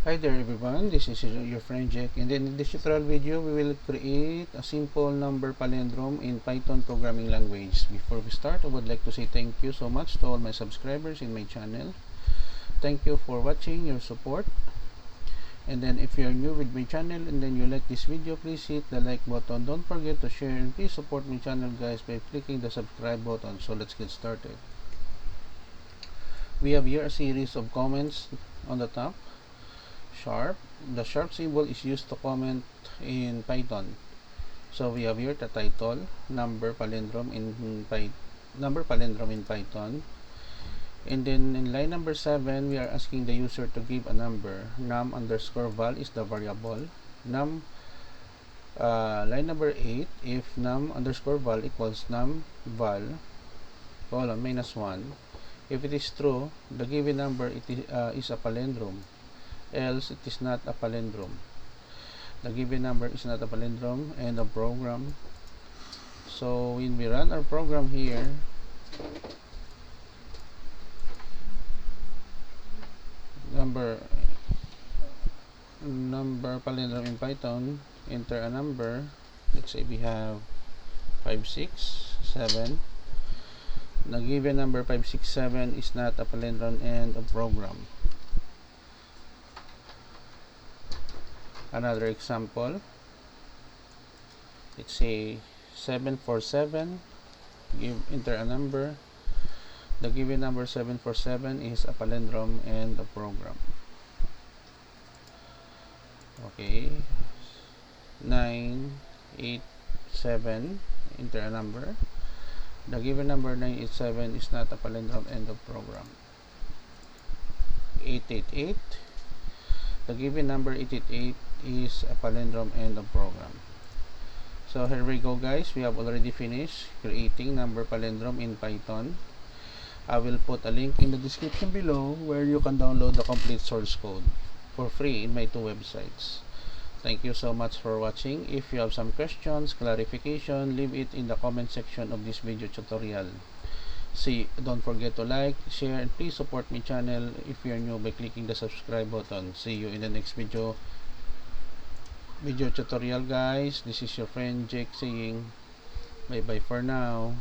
Hi there everyone, this is your friend Jack, and then in this tutorial video we will create a simple number palindrome in Python programming language. Before we start, I would like to say thank you so much to all my subscribers in my channel. Thank you for watching, your support. And then if you are new with my channel and then you like this video, please hit the like button. Don't forget to share and please support my channel guys by clicking the subscribe button. So let's get started. We have here a series of comments on the top. Sharp. The sharp symbol is used to comment in Python. So we have here the title, number palindrome in Python. And then in line number 7, we are asking the user to give a number. Num_val is the variable. Line number 8, if num_val equals num_val colon -1, if it is true, the given number is a palindrome. Else it is not a palindrome. The given number is not a palindrome. And the program. So when we run our program here, number palindrome in Python, enter a number. Let's say we have 567. The given number 567 is not a palindrome and a program. Another example, let's say 747, enter a number. The given number 747 is a palindrome and a program. Okay, 987, enter a number. The given number 987 is not a palindrome and a program. 888, the given number 888 is a palindrome and a program. So here we go guys, we have already finished creating number palindrome in Python. I will put a link in the description below where you can download the complete source code for free in my two websites. Thank you so much for watching. If you have some questions, clarification, leave it in the comment section of this video tutorial. Don't forget to like, share, and please support my channel if you are new by clicking the subscribe button. See you in the next video tutorial guys. This is your friend Jake saying bye bye for now.